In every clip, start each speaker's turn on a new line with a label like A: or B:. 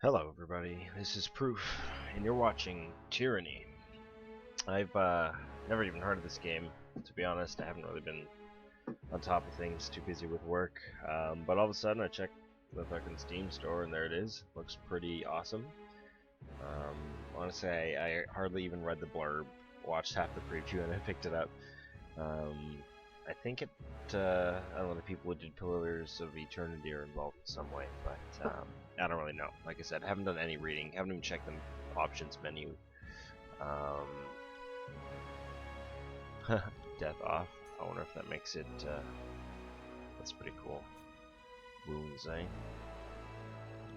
A: Hello, everybody. This is Proof, and you're watching Tyranny. I've never even heard of this game, to be honest. I haven't really been on top of things, too busy with work. But all of a sudden, I checked the fucking Steam store, and there it is. Looks pretty awesome. Honestly, I hardly even read the blurb, watched half the preview, and I picked it up. I think I don't know, the people who did Pillars of Eternity are involved in some way, but I don't really know. Like I said, I haven't done any reading, haven't even checked the options menu. Death off. I wonder if that makes it, that's pretty cool. Wounds, eh?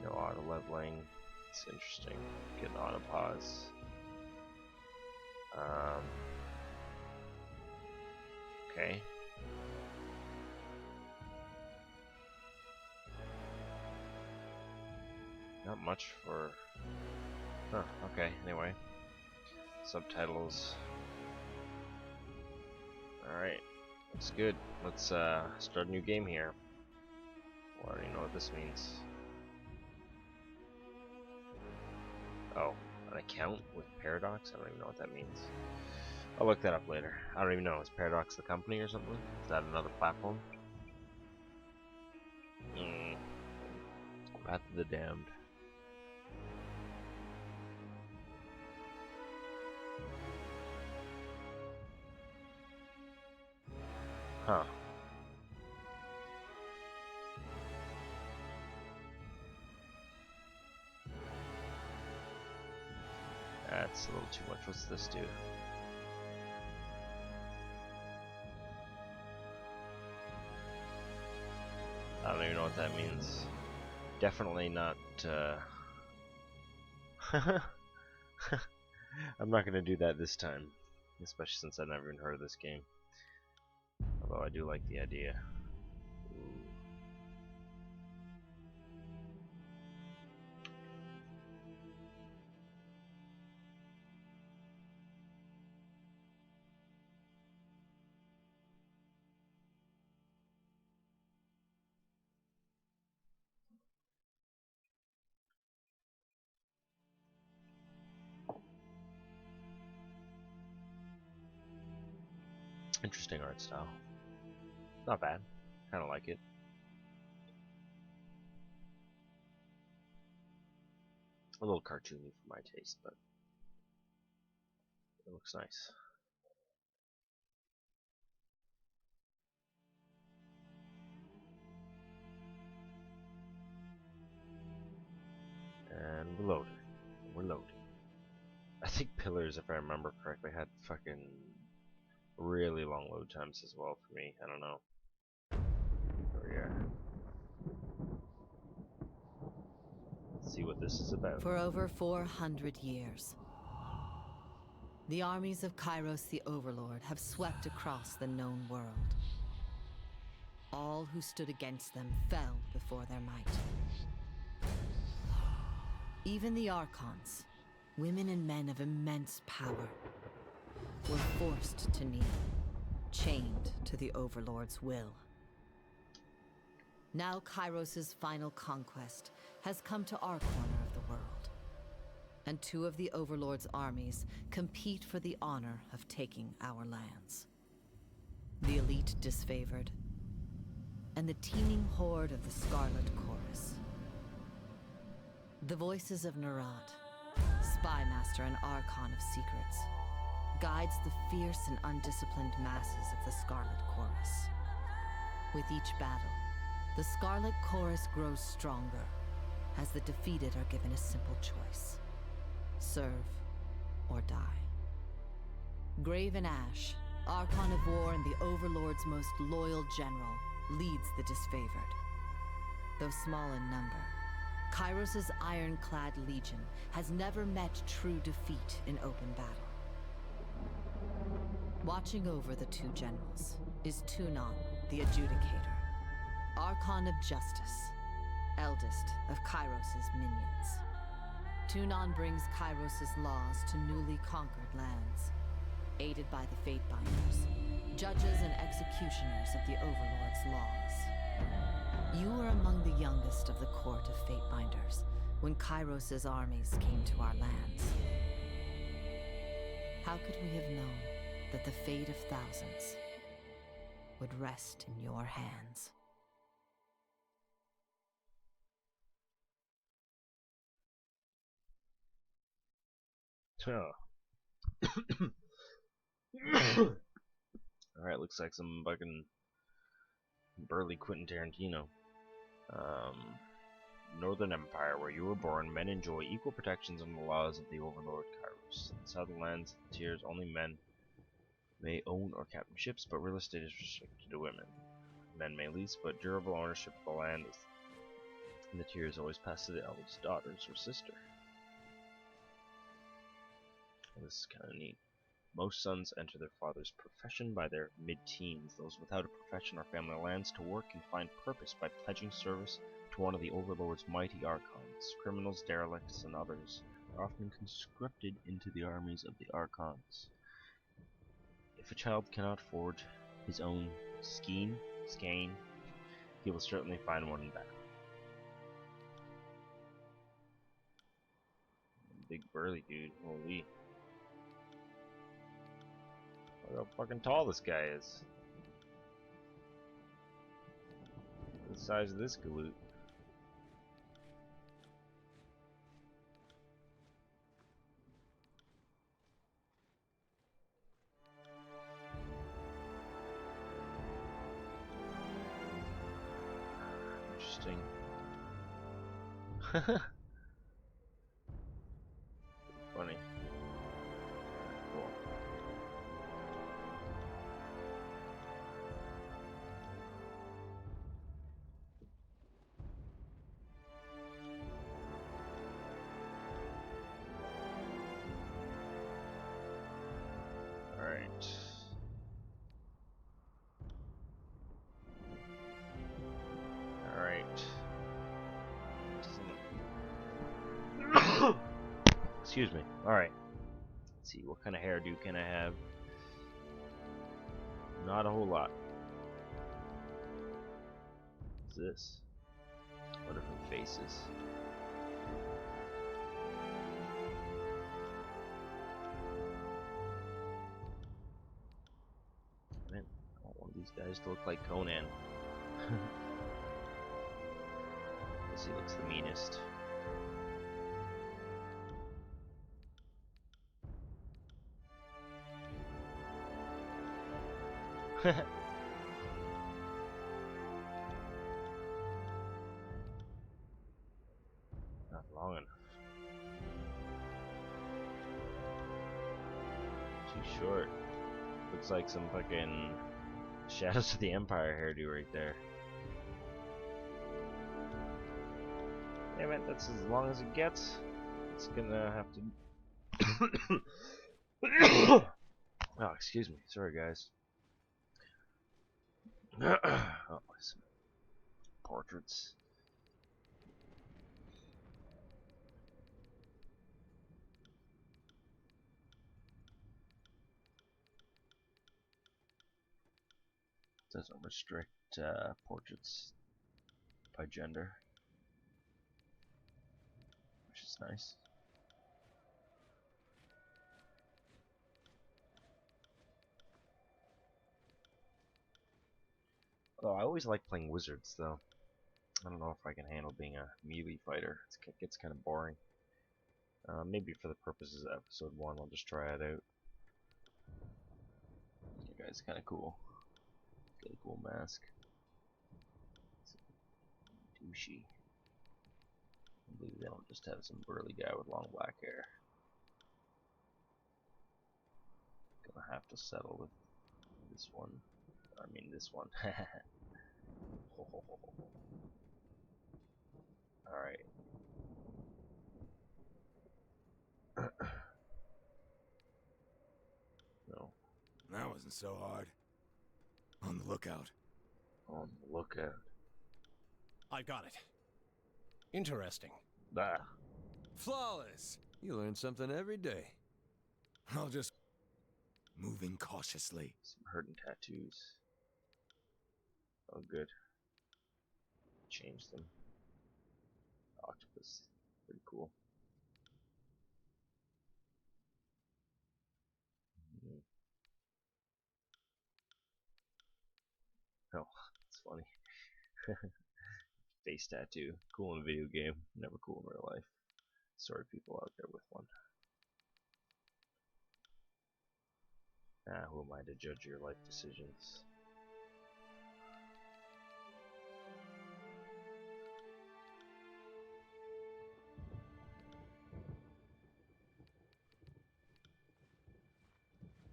A: No auto leveling. It's interesting. Get an auto pause. Okay. Not much for... Huh, okay, anyway. Subtitles. Alright, looks good. Let's start a new game here. I already know what this means. Oh, an account with Paradox? I don't even know what that means. I'll look that up later. I don't even know. Is Paradox the company or something? Is that another platform? Path of the Damned. Huh. That's a little too much. What's this do? I don't even know what that means. Definitely not, I'm not gonna do that this time. Especially since I've never even heard of this game. Although I do like the idea. Ooh. Interesting art style. Not bad. Kinda like it. A little cartoony for my taste, but it looks nice. And we're loading. We're loading. I think Pillars, if I remember correctly, had fucking really long load times as well for me. I don't know. Oh yeah. Let's see what this is about.
B: For over 400 years, the armies of Kairos the Overlord have swept across the known world. All who stood against them fell before their might. Even the Archons, women and men of immense power, were forced to kneel, chained to the Overlord's will. Now Kairos' final conquest has come to our corner of the world, and two of the Overlord's armies compete for the honor of taking our lands. The elite disfavored, and the teeming horde of the Scarlet Chorus. The voices of Nerat, spy master and Archon of secrets, guides the fierce and undisciplined masses of the Scarlet Chorus. With each battle, the Scarlet Chorus grows stronger, as the defeated are given a simple choice: serve or die. Graven Ash, Archon of War and the Overlord's most loyal general, leads the disfavored. Though small in number, Kairos' ironclad legion has never met true defeat in open battle. Watching over the two generals is Tyranny, the Adjudicator, Archon of Justice, eldest of Kairos' minions. Tyranny brings Kairos' laws to newly conquered lands, aided by the Fatebinders, judges and executioners of the Overlord's laws. You are among the youngest of the court of Fatebinders, when Kairos' armies came to our lands. How could we have known that the fate of thousands would rest in your hands?
A: Oh. Alright, looks like some fucking burly Quentin Tarantino. Northern Empire, where you were born, men enjoy equal protections and the laws of the Overlord Kairos. In the southern lands, the tiers, only men may own or captain ships, but real estate is restricted to women. Men may lease, but durable ownership of the land in the tiers always passed to the eldest daughters or sister. Well, this is kind of neat. Most sons enter their father's profession by their mid-teens. Those without a profession or family lands to work and find purpose by pledging service to one of the Overlord's mighty Archons. Criminals, derelicts, and others are often conscripted into the armies of the Archons. If a child cannot forge his own skein, he will certainly find one in battle. Big burly dude, holy. Look how fucking tall this guy is. The size of this galoot. Interesting. Funny. Cool. Alright. Alright. Excuse me. Alright. Let's see, what kind of hairdo can I have? Not a whole lot. What's this? What different faces? Man, I want one of these guys to look like Conan. Guess he looks the meanest. Not long enough. Too short. Looks like some fucking Shadows of the Empire hairdo right there. Damn it, that's as long as it gets. It's gonna have to. Oh, excuse me. Sorry, guys. Oh, some portraits. Doesn't restrict portraits by gender, which is nice. Oh, I always like playing wizards, though. I don't know if I can handle being a melee fighter. It gets kind of boring. Maybe for the purposes of episode 1, I'll just try it out. That guy's kind of cool. Got a cool mask. Douchey. I believe they don't just have some burly guy with long black hair. Gonna have to settle with this one. I mean, this one. Alright. No.
C: That wasn't so hard. On the lookout.
A: On the lookout.
D: I got it. Interesting.
A: Ah.
C: Flawless. You learn something every day. I'll just... Moving cautiously.
A: Some hurting tattoos. Oh, good. Change them. Octopus. Pretty Oh, it's funny. Face tattoo. Cool in a video game. Never cool in real life. Sorry, people out there with one. Who am I to judge your life decisions?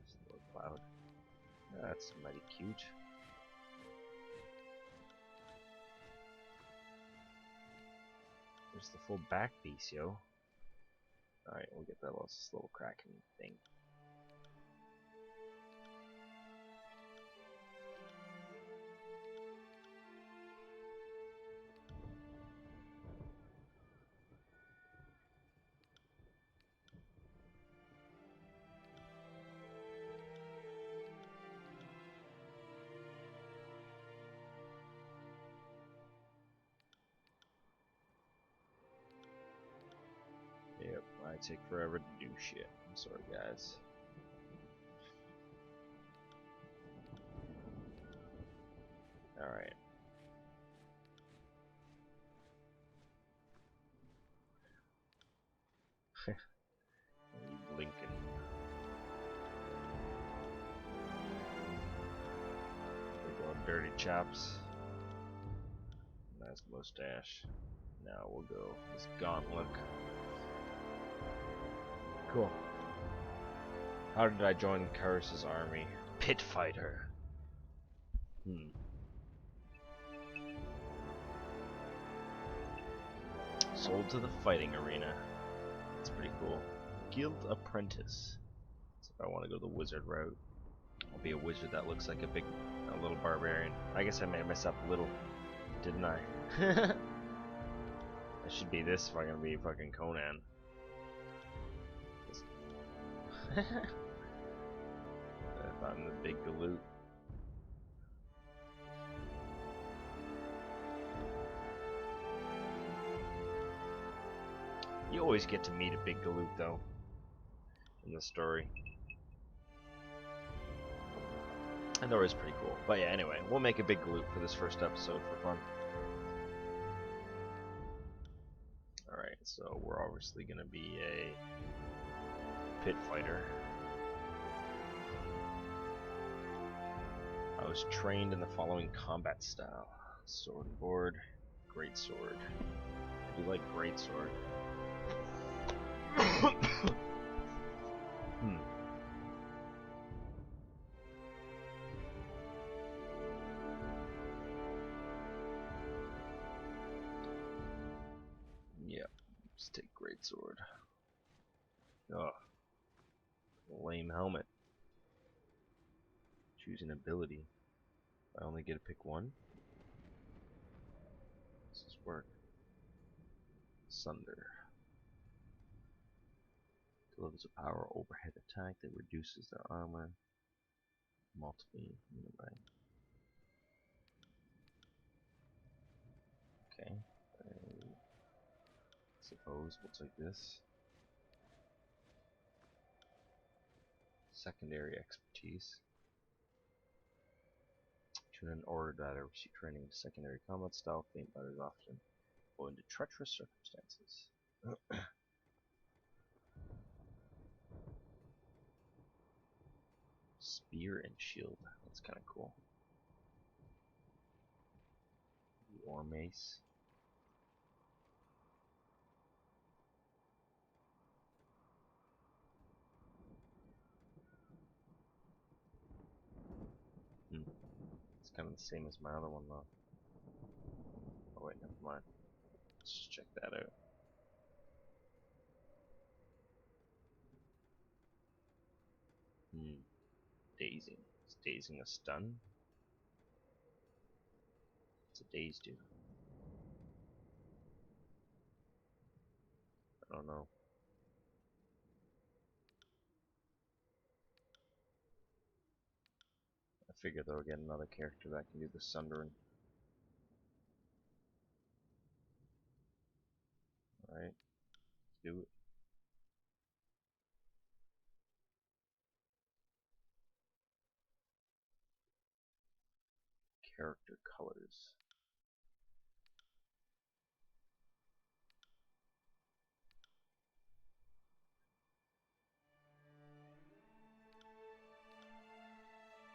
A: Still a cloud. That's mighty cute. There's the full back piece, yo. Alright, we'll get that little cracking thing. Yep, I take forever to do shit. I'm sorry, guys. Alright. Lincoln. We're going dirty chops. Nice mustache. Now we'll go this gauntlet. Cool. How did I join Karus's army? Pit fighter. Sold to the fighting arena. That's pretty cool. Guild apprentice. So if I want to go the wizard route, I'll be a wizard that looks like a little barbarian. I guess I made myself little, didn't I? I should be this if I'm gonna be fucking Conan. If I'm the big galoot. You always get to meet a big galoot though in the story. And they're always pretty cool. But yeah, anyway, we'll make a big galoot for this first episode for fun. Alright, so we're obviously gonna be a pit fighter. I was trained in the following combat style. Sword and board, great sword. I do like great sword. Yeah, just take great sword. Oh, lame helmet. Choose an ability. I only get to pick one. Does this work? Sunder. Delivers a power overhead attack that reduces their armor multiply. Okay. I suppose we'll take this. Secondary expertise. Tune in order that I receive training in secondary combat style. Faint fighters often go into treacherous circumstances. Spear and shield. That's kind of cool. War mace. It's kind of the same as my other one though. Oh wait, never mind. Let's just check that out. Dazing. Is dazing a stun? What's a daze do? I don't know. I figure they'll get another character that can do the sundering. Alright, let's do it. character colors.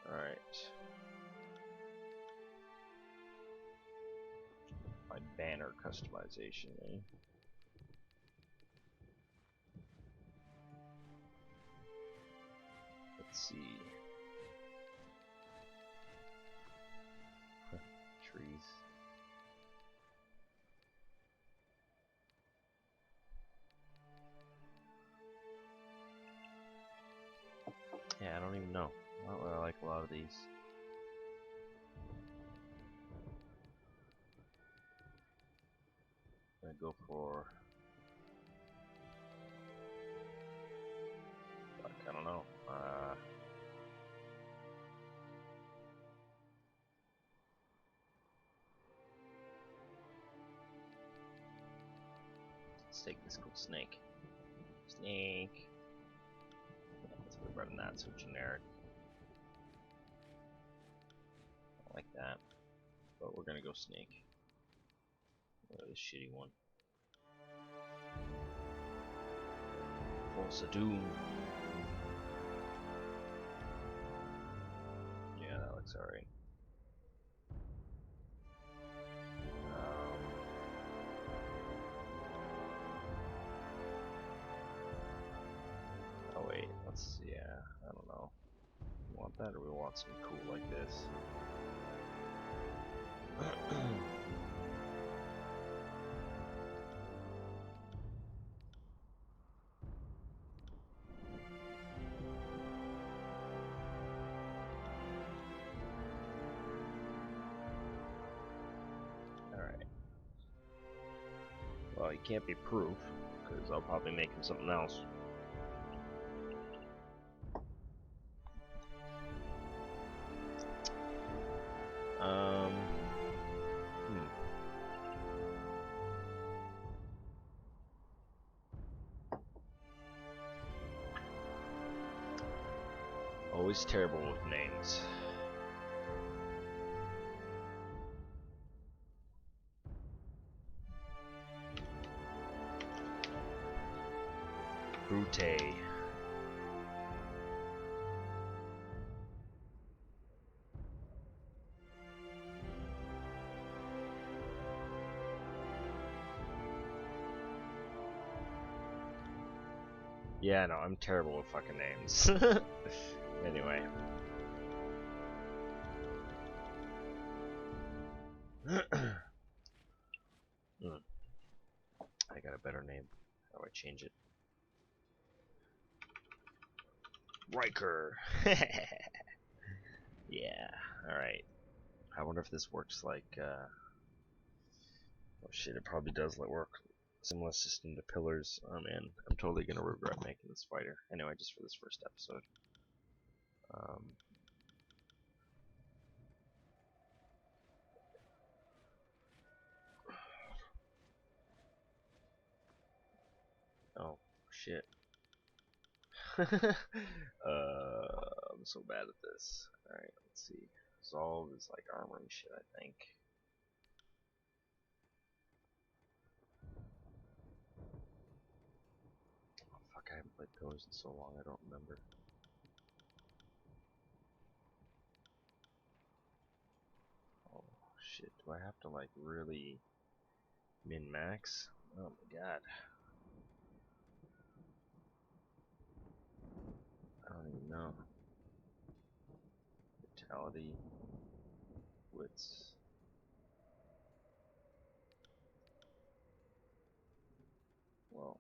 A: Alright. My banner customization, eh? Let's see. Trees. Yeah, I don't even know. I don't really like a lot of these. I'm gonna go for... Fuck, I don't know. Let's take this cool snake. Snake. Yeah, let's put better than that, so generic. I like that. But we're gonna go snake. This shitty one. Pulse of Doom. Yeah, that looks alright. Oh wait, let's, yeah, I don't know. We want that or we want something cool like this? Alright. Well, he can't be proof, because I'll probably make him something else. Always terrible with names. Brute. Yeah, no, I'm terrible with fucking names. Anyway. I got a better name. How do I change it? Riker! Yeah, alright. I wonder if this works like, oh shit, it probably does let work. Similar system to Pillars. Oh man, I'm totally gonna regret making this fighter. Anyway, just for this first episode. Oh, shit. I'm so bad at this. Alright, let's see. Resolve is like armor and shit, I think. Oh, fuck, I haven't played Pillars in so long, I don't remember. Oh, shit. Do I have to, like, really min-max? Oh my god. I don't even know. Vitality. Wits. Well.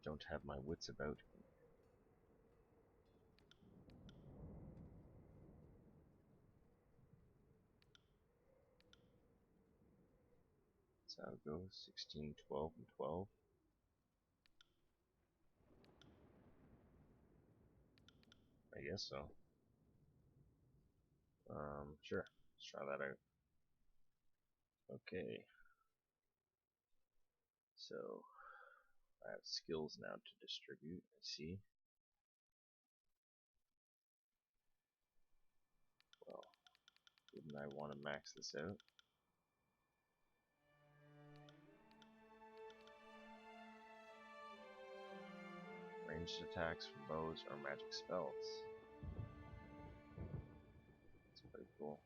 A: Don't have my wits about me. That's how it goes. 16, 12, and 12. I guess so. Sure. Let's try that out. Okay. So, I have skills now to distribute, I see. and I want to max this out. Ranged attacks from bows or magic spells. That's pretty cool.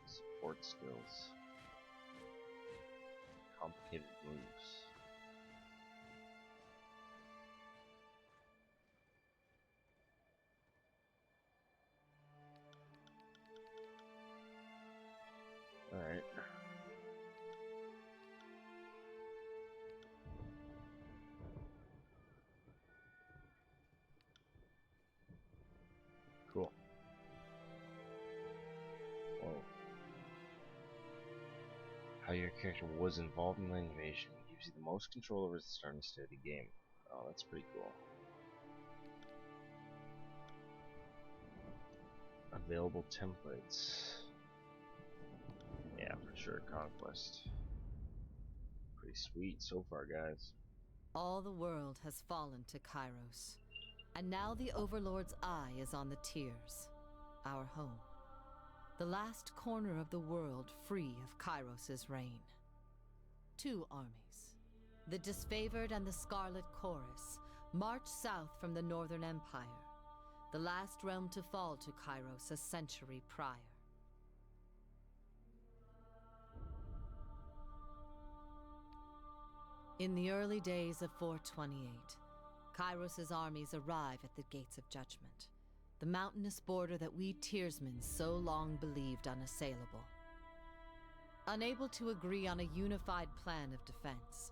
A: Support skills. Complicated moves. Alright. Cool. Whoa. How your character was involved in the invasion gives you the most control over the start and stay of the game. Oh, that's pretty cool. Available templates. Yeah, for sure, Conquest. Pretty sweet so far, guys.
B: All the world has fallen to Kairos, and now the Overlord's eye is on the Tears, our home. The last corner of the world free of Kairos' reign. Two armies, the Disfavored and the Scarlet Chorus, march south from the Northern Empire, the last realm to fall to Kairos a century prior. In the early days of 428, Kairos' armies arrive at the Gates of Judgment, the mountainous border that we Tearsmen so long believed unassailable. Unable to agree on a unified plan of defense,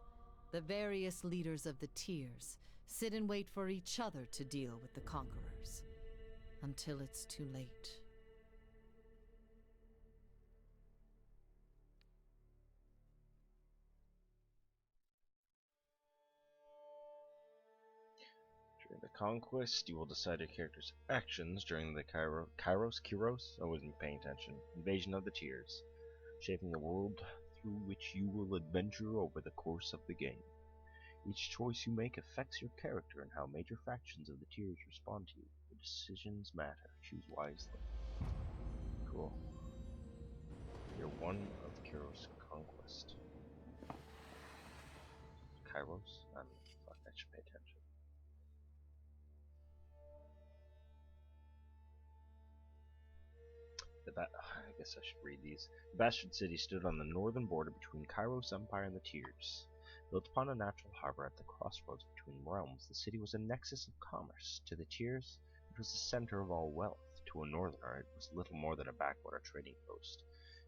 B: the various leaders of the Tears sit and wait for each other to deal with the conquerors, until it's too late.
A: During the Conquest, you will decide your character's actions during the Kairos? I wasn't paying attention. Invasion of the Tears, shaping the world through which you will adventure over the course of the game. Each choice you make affects your character and how major factions of the Tears respond to you. Your decisions matter. Choose wisely. Cool. Year 1 of the Kairos Conquest. Kairos? Fuck, I should pay attention. I guess I should read these. The Bastard City stood on the northern border between Kairos Empire and the Tears. Built upon a natural harbor at the crossroads between realms, the city was a nexus of commerce. To the Tears, it was the center of all wealth. To a northerner, it was little more than a backwater trading post.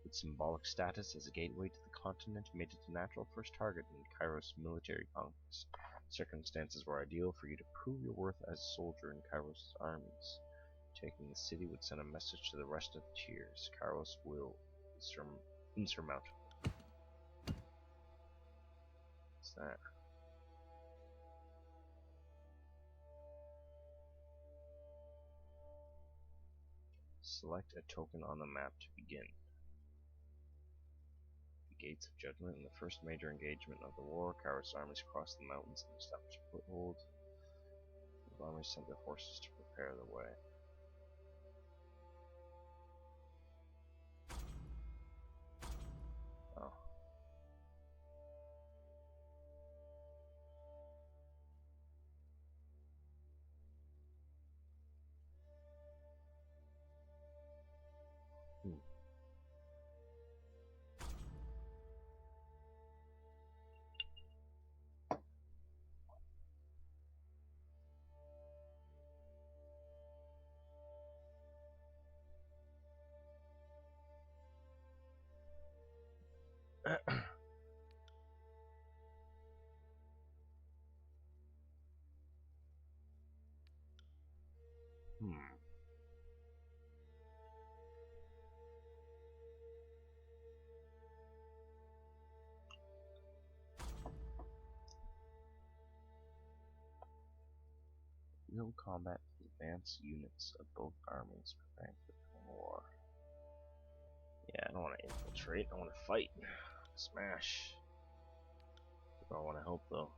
A: Its symbolic status as a gateway to the continent made it a natural first target in Kairos' military conquest. Circumstances were ideal for you to prove your worth as a soldier in Kairos' armies. Taking the city would send a message to the rest of the Tears. Kairos will insurmountable. What's that? Select a token on the map to begin. The Gates of Judgment. In the first major engagement of the war, Kairos' armies crossed the mountains and established a foothold. The armies sent their forces to prepare the way. Oh. Real combat with advanced units of both armies preparing for the war. Yeah, I don't want to infiltrate, I want to fight. Smash. I want to help though.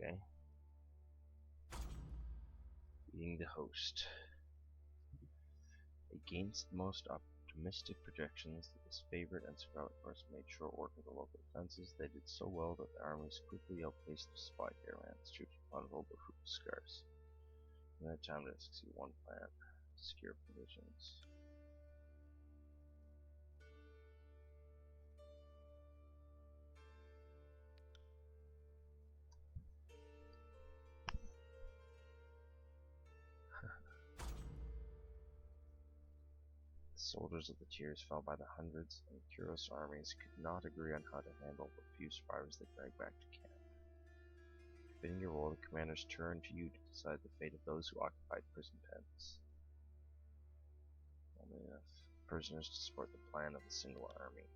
A: Okay. Being the host. Against most optimistic projections, the disfavored and Scarlet Horse made short work of the local defenses. They did so well that the armies quickly outpaced the supply caravans. Troops plentiful but food scarce. In that time to execute one plan. Secure provisions. The soldiers of the tiers fell by the hundreds, and Kuros armies could not agree on how to handle the few survivors they dragged back to camp. Fitting your role, the commanders turned to you to decide the fate of those who occupied prison pens. Only enough prisoners to support the plan of a single army.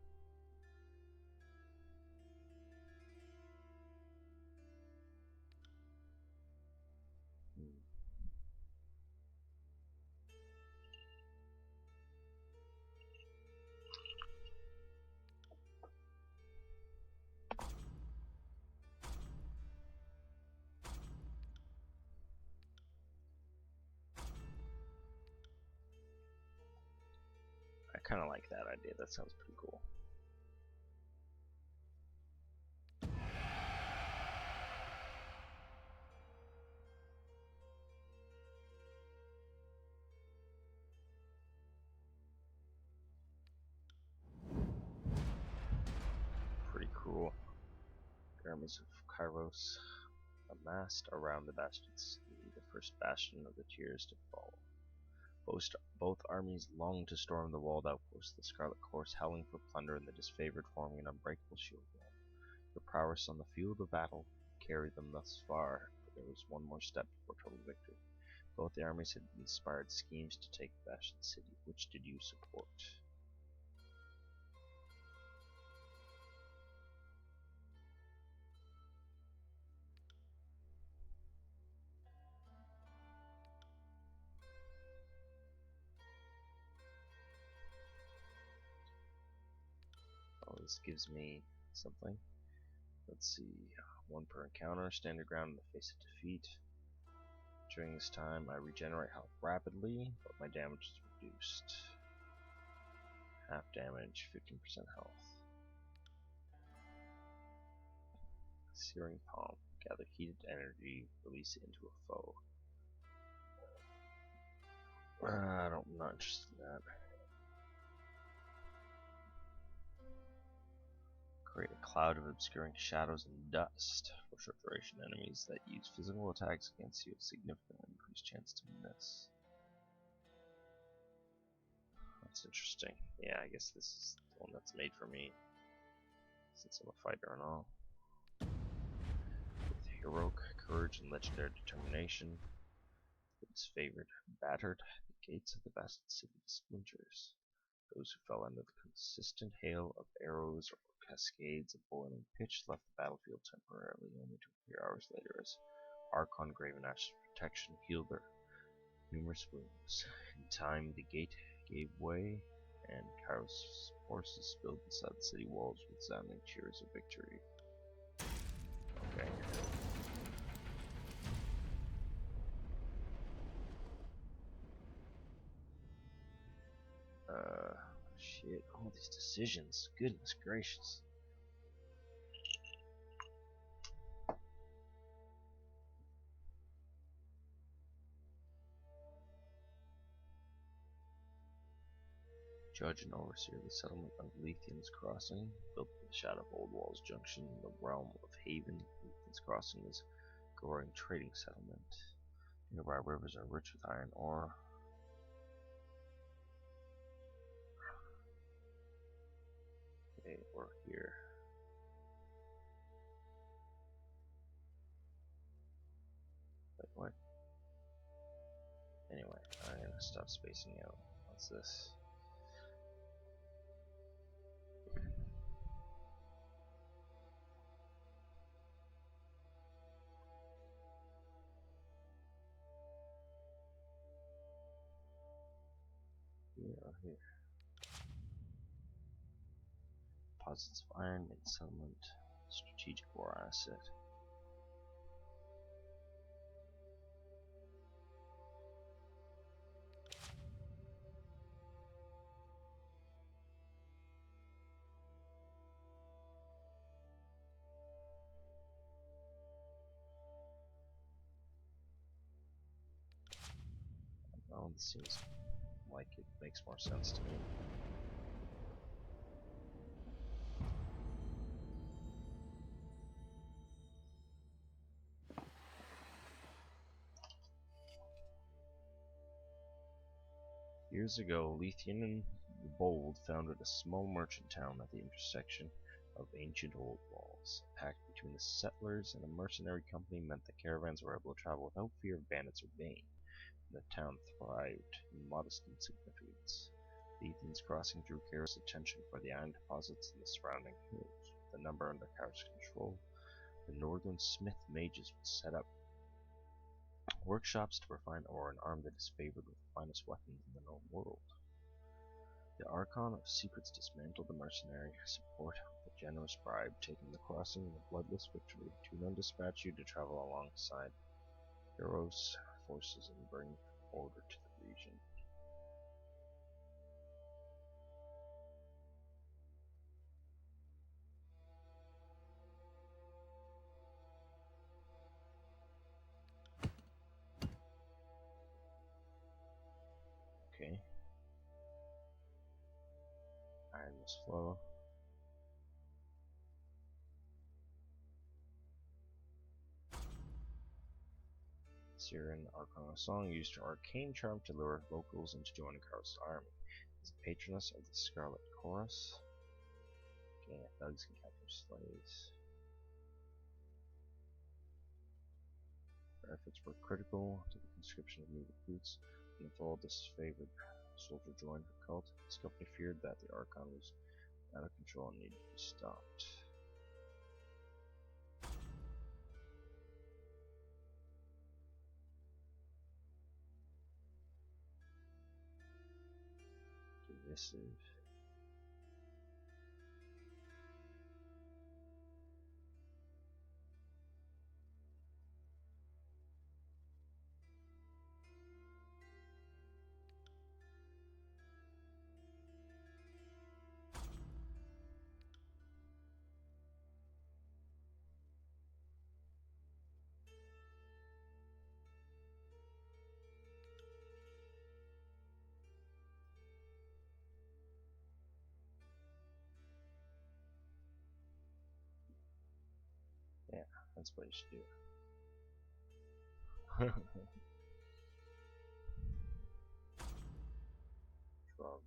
A: I kind of like that idea. That sounds pretty cool. Pretty cool. The armies of Kairos amassed around the Bastion City, the first bastion of the tiers to fall. Both armies longed to storm the walled outposts, the Scarlet Horse howling for plunder and the disfavored forming an unbreakable shield wall. Their prowess on the field of battle carried them thus far, but there was one more step before total victory. Both the armies had inspired schemes to take Bastion City. Which did you support? Oh, this gives me something. Let's see. One per encounter. Stand your ground in the face of defeat. During this time, I regenerate health rapidly, but my damage is reduced. Half damage, 15% health. Searing Palm. Gather heated energy, release it into a foe. I'm not interested in that. Create a cloud of obscuring shadows and dust. For short duration enemies that use physical attacks against you have significantly increased chance to miss. That's interesting. Yeah, I guess this is the one that's made for me, since I'm a fighter and all. With heroic courage and legendary determination, the disfavored battered the gates of the Bastion City to splinters. Those who fell under the consistent hail of arrows or cascades of boiling pitch left the battlefield temporarily, only to appear hours later as Archon Graven Ash's protection healed their numerous wounds. In time, the gate gave way, and Kairos' forces spilled beside the city walls with sounding cheers of victory. Okay. Shit. All these decisions. Goodness gracious. Judge and overseer the settlement of Lethian's Crossing, built in the shadow of Old Walls Junction in the realm of Haven. Lethian's Crossing is a growing trading settlement. Nearby rivers are rich with iron ore. Okay, we're here. Wait, what? Anyway, I'm gonna stop spacing out. What's this? Yeah, here. Deposits of iron in settlement. Strategic war asset. Well, this seems like it makes more sense to me. Years ago, Leithian the Bold founded a small merchant town at the intersection of ancient old walls. A pact between the settlers and a mercenary company meant that caravans were able to travel without fear of bandits or bane. The town thrived in modest insignificance. Leithian's crossing drew careless attention for the iron deposits in the surrounding hills. With the number under Kaur's control, the northern smith mages would set up workshops to refine ore and arm that is favored with the finest weapons in the known world. The Archon of Secrets dismantled the mercenary support with a generous bribe, taking the crossing in a bloodless victory. Tunon dispatched you to travel alongside Heroes' forces and bring order to the region. Okay. Iron must flow. Siren Archon of Song used her arcane charm to lure locals into joining Kaur's army. As a patroness of the Scarlet Chorus, okay, thugs can capture slaves. Her efforts were critical to the conscription of new recruits, and if all disfavored soldier joined her cult, his company feared that the Archon was out of control and needed to be stopped. Divisive. Yeah, that's what you should do. Draw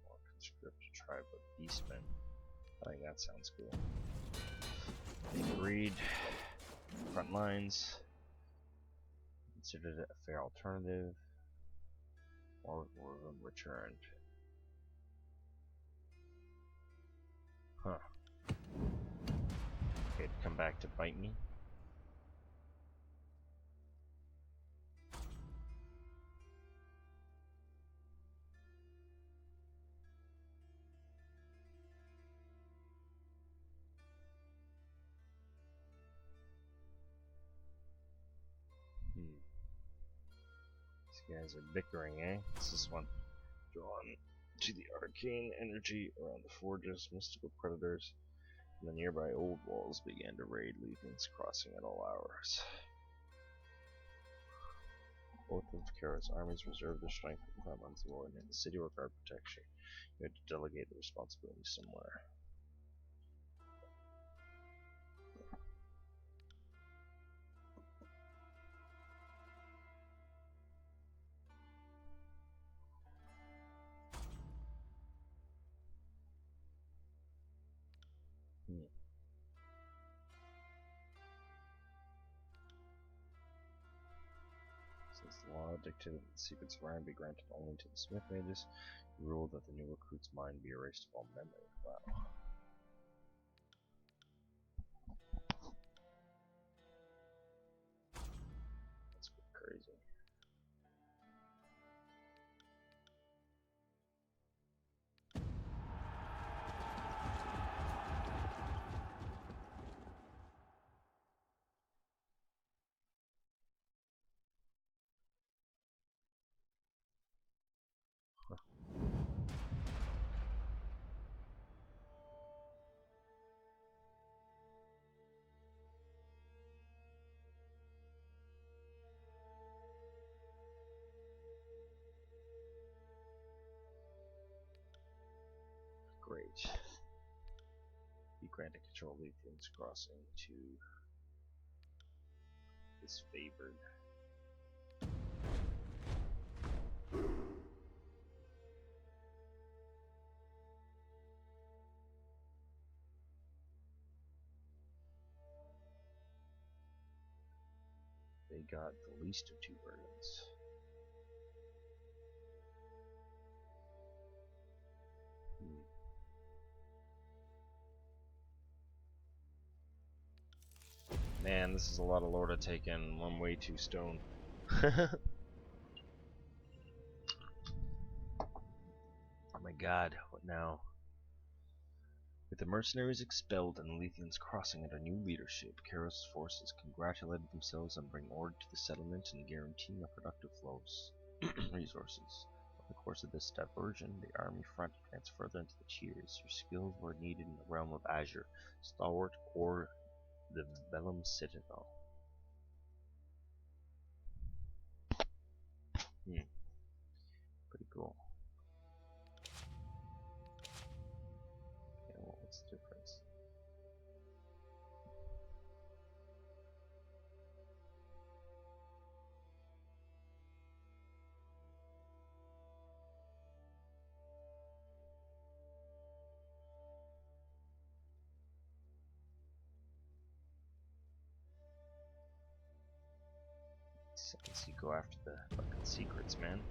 A: more conscript tribe of beastmen. I think that sounds cool. They agreed. Front lines. Considered it a fair alternative. More of them returned. Huh. Okay, to come back to bite me. These guys are bickering, eh? This is one drawn to the arcane energy around the forges. Mystical predators from the nearby old walls began to raid Legions crossing at all hours. Both of Kara's armies reserved their strength for the front lines of the war, and in the city were guard protection. You had to delegate the responsibility somewhere. Since the law dictated that the secrets of Iron be granted only to the Smith Mages, he ruled that the new recruit's mind be erased of all memory. Wow. That's crazy. Granted control Lethean's crossing to disfavored. They got the least of two burdens. Man, this is a lot of lore to take in. I'm way too stoned. Oh my god, what now? With the mercenaries expelled and Lethean's crossing under new leadership, Kairos' forces congratulated themselves on bringing order to the settlement and guaranteeing a productive flow of resources. Over the course of this diversion, the army front advanced further into the Cheers. Your skills were needed in the realm of Azure, Stalwart, or the Vellum Citadel. Pretty cool. Yeah, well, what's the difference? I guess you go after the fucking secrets, man.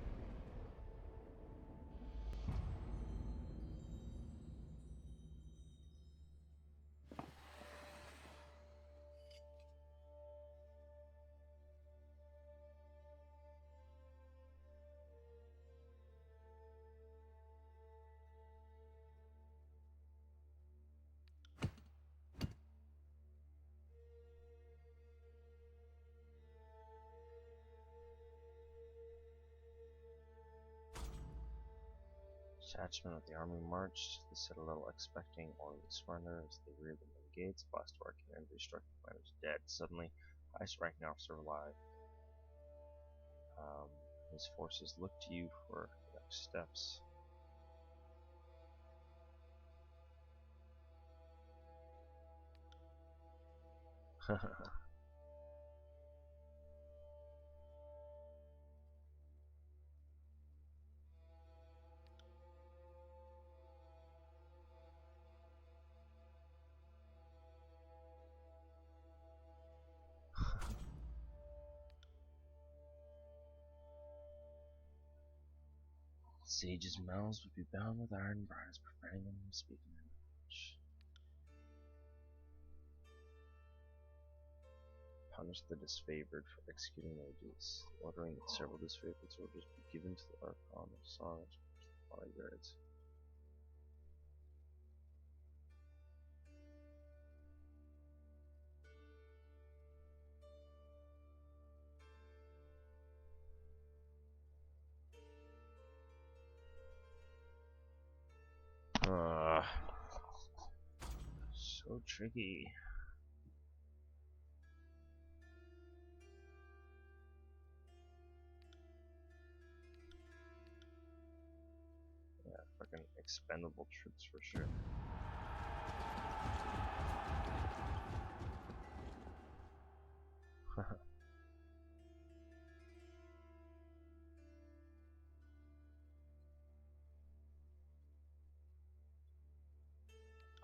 A: Detachment of the army marched to the citadel, expecting orderly surrender as they reared the main gates. Blast of artillery struck the commanders dead. Suddenly, highest ranking officer alive. His forces look to you for the next steps. Sages' mouths would be bound with iron bars, preventing them from speaking their knowledge. Punish the disfavored for executing their duties, ordering that several disfavored soldiers be given to the Archon of Songs bodyguards. So tricky. Yeah, fucking expendable troops for sure.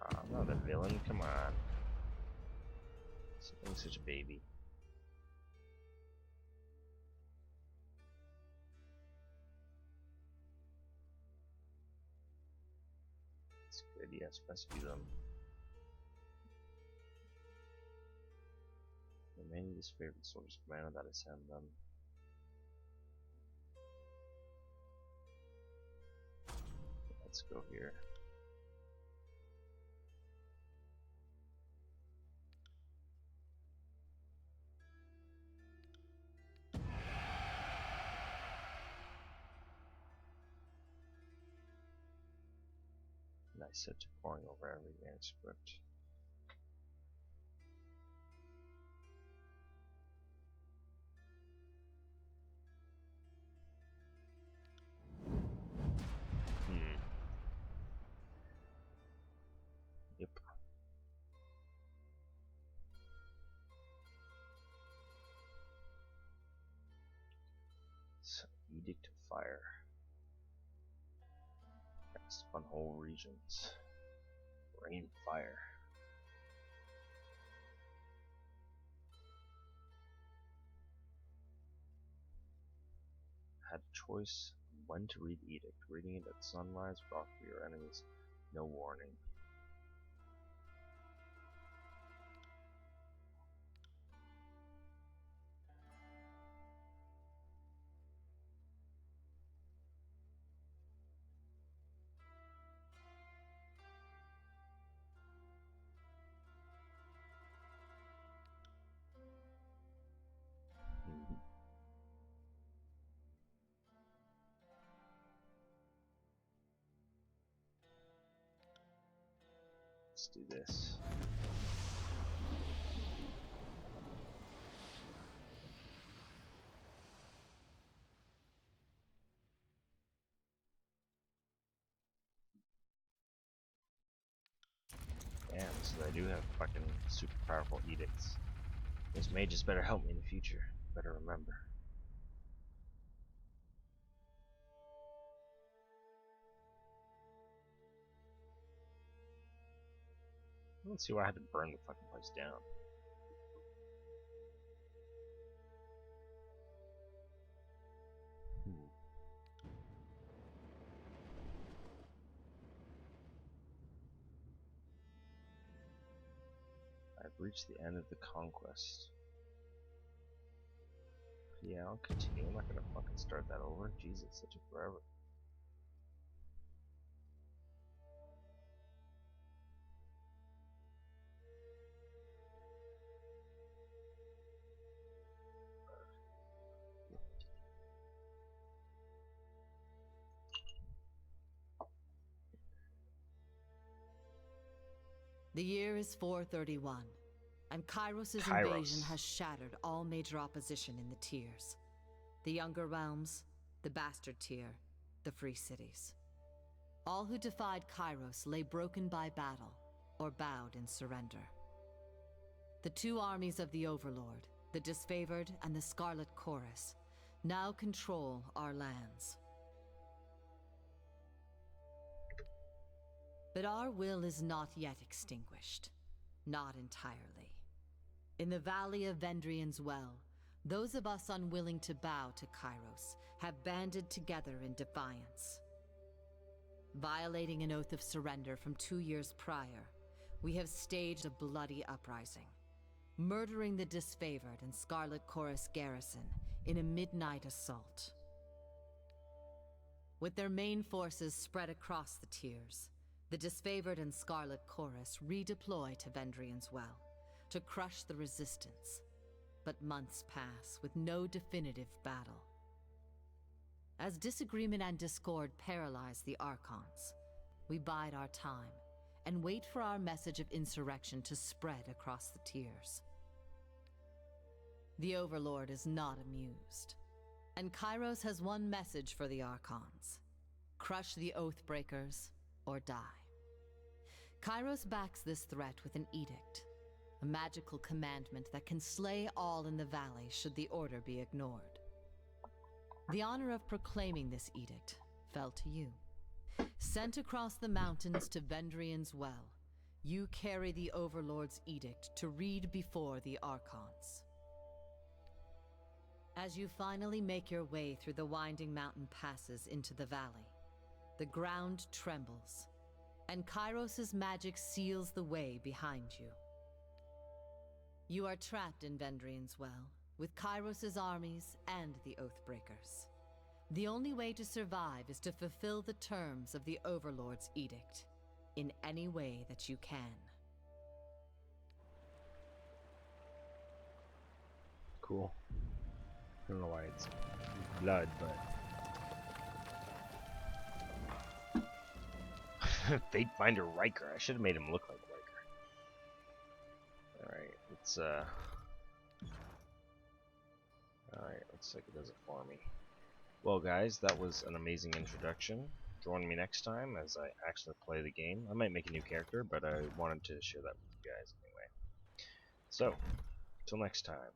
A: I'm not a villain, come on. Being such a baby. It's good, yes, rescue them. Remaining disfavored soldiers command that I send them. Let's go here. Nice set to pouring over every manuscript. Yep. Edict of Fire. Cast on whole regions. Rain fire. Had a choice when to read Edict. Reading it at sunrise brought for your enemies no warning. Let's do this. Damn, so I do have fucking super powerful edicts. This may just better help me in the future. Better remember. Let's see why I had to burn the fucking place down. I've reached the end of the Conquest. Yeah, I'll continue. I'm not gonna fucking start that over. Jesus, that took forever.
B: The year is 431, and Kairos' invasion has shattered all major opposition in the tiers. The Younger Realms, the Bastard Tier, the Free Cities. All who defied Kairos lay broken by battle, or bowed in surrender. The two armies of the Overlord, the Disfavored and the Scarlet Chorus, now control our lands. But our will is not yet extinguished. Not entirely. In the Valley of Vendrian's Well, those of us unwilling to bow to Kairos have banded together in defiance. Violating an oath of surrender from 2 years prior, we have staged a bloody uprising, murdering the Disfavored and Scarlet Chorus garrison in a midnight assault. With their main forces spread across the tiers, the Disfavored and Scarlet Chorus redeploy to Vendrian's Well to crush the resistance, but months pass with no definitive battle. As disagreement and discord paralyze the Archons, we bide our time and wait for our message of insurrection to spread across the tiers. The Overlord is not amused, and Kairos has one message for the Archons: crush the Oathbreakers or die. Kairos backs this threat with an edict, a magical commandment that can slay all in the valley should the order be ignored. The honor of proclaiming this edict fell to you. Sent across the mountains to Vendrian's Well, you carry the Overlord's edict to read before the Archons. As you finally make your way through the winding mountain passes into the valley, the ground trembles, and Kairos' magic seals the way behind you. You are trapped in Vendrian's Well, with Kairos' armies and the Oathbreakers. The only way to survive is to fulfill the terms of the Overlord's edict, in any way that you can.
A: Cool. I don't know why it's blood, but... Fatefinder Riker. I should have made him look like Riker. Alright, let's Alright, looks like it does it for me. Well guys, that was an amazing introduction. Join me next time as I actually play the game. I might make a new character, but I wanted to share that with you guys anyway. So, till next time.